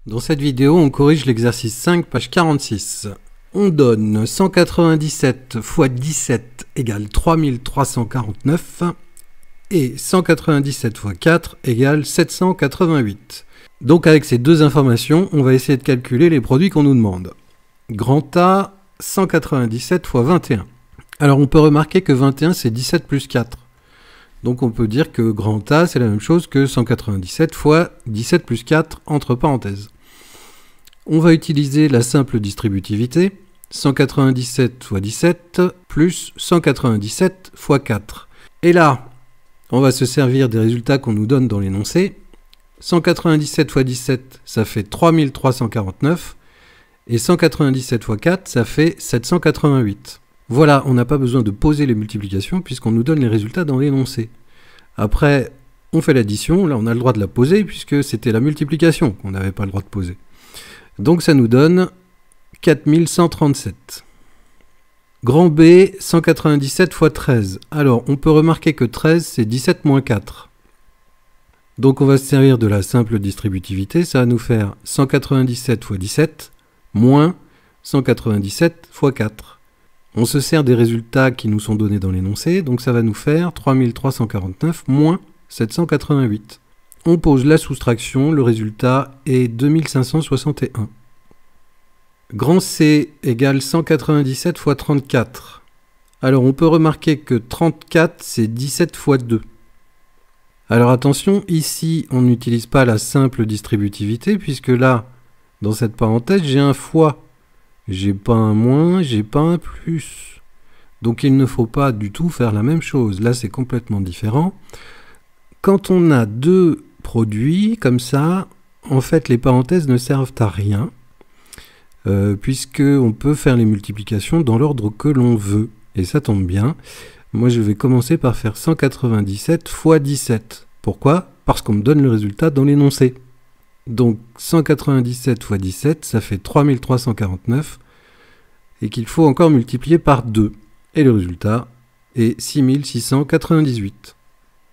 Dans cette vidéo, on corrige l'exercice 5, page 46. On donne 197 x 17 égale 3349 et 197 x 4 égale 788. Donc avec ces deux informations, on va essayer de calculer les produits qu'on nous demande. Grand A, 197 x 21. Alors on peut remarquer que 21 c'est 17 plus 4. Donc on peut dire que grand A c'est la même chose que 197 x 17 plus 4 entre parenthèses. On va utiliser la simple distributivité, 197 x 17 plus 197 x 4. Et là, on va se servir des résultats qu'on nous donne dans l'énoncé. 197 x 17, ça fait 3349, et 197 x 4, ça fait 788. Voilà, on n'a pas besoin de poser les multiplications puisqu'on nous donne les résultats dans l'énoncé. Après, on fait l'addition, là on a le droit de la poser puisque c'était la multiplication qu'on n'avait pas le droit de poser. Donc ça nous donne 4137. Grand B, 197 x 13. Alors, on peut remarquer que 13, c'est 17 moins 4. Donc on va se servir de la simple distributivité, ça va nous faire 197 x 17 moins 197 x 4. On se sert des résultats qui nous sont donnés dans l'énoncé, donc ça va nous faire 3349 moins 788. On pose la soustraction, le résultat est 2561. Grand C égale 197 x 34. Alors on peut remarquer que 34 c'est 17 x 2. Alors attention, ici on n'utilise pas la simple distributivité puisque là, dans cette parenthèse, j'ai un fois. J'ai pas un moins, j'ai pas un plus. Donc il ne faut pas du tout faire la même chose. Là c'est complètement différent. Quand on a deux produits comme ça, en fait les parenthèses ne servent à rien puisqu'on peut faire les multiplications dans l'ordre que l'on veut. Et ça tombe bien. Moi je vais commencer par faire 197 x 17. Pourquoi? Parce qu'on me donne le résultat dans l'énoncé. Donc 197 x 17, ça fait 3349 et qu'il faut encore multiplier par 2. Et le résultat est 6698.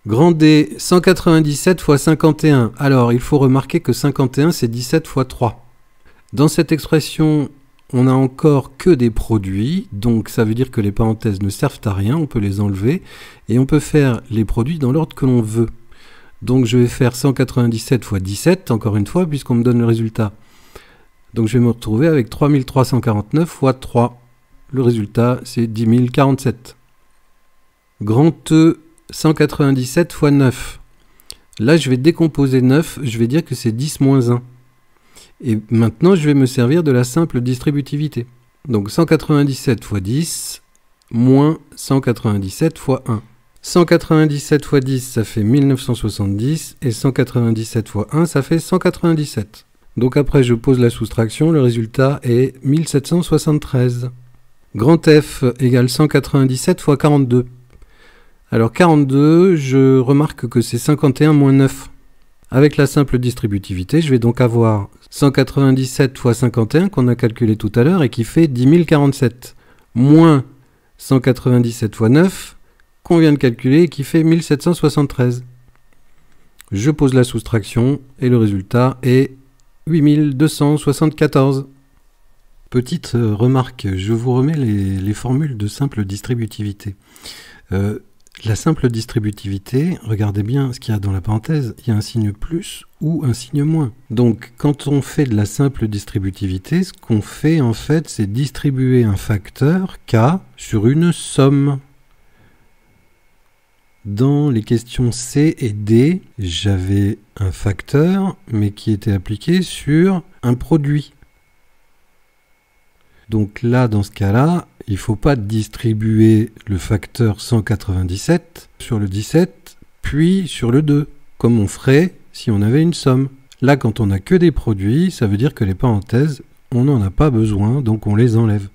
Grand D, 197 x 51. Alors, il faut remarquer que 51, c'est 17 x 3. Dans cette expression, on n'a encore que des produits, donc ça veut dire que les parenthèses ne servent à rien, on peut les enlever, et on peut faire les produits dans l'ordre que l'on veut. Donc je vais faire 197 x 17, encore une fois, puisqu'on me donne le résultat. Donc je vais me retrouver avec 3349 x 3. Le résultat, c'est 10 047. Grand E, 197 x 9. Là, je vais décomposer 9, je vais dire que c'est 10 moins 1. Et maintenant, je vais me servir de la simple distributivité. Donc 197 x 10 moins 197 x 1. 197 x 10, ça fait 1970, et 197 x 1, ça fait 197. Donc après, je pose la soustraction, le résultat est 1773. Grand F égale 197 x 42. Alors 42, je remarque que c'est 51 moins 9. Avec la simple distributivité, je vais donc avoir 197 x 51 qu'on a calculé tout à l'heure et qui fait 10 047, moins 197 x 9 qu'on vient de calculer et qui fait 1773. Je pose la soustraction et le résultat est 8274. Petite remarque, je vous remets les formules de simple distributivité. La simple distributivité, regardez bien ce qu'il y a dans la parenthèse, il y a un signe plus ou un signe moins. Donc quand on fait de la simple distributivité, ce qu'on fait en fait, c'est distribuer un facteur K sur une somme. Dans les questions C et D, j'avais un facteur, mais qui était appliqué sur un produit. Donc là, dans ce cas-là, il ne faut pas distribuer le facteur 197 sur le 17, puis sur le 2, comme on ferait si on avait une somme. Là, quand on n'a que des produits, ça veut dire que les parenthèses, on n'en a pas besoin, donc on les enlève.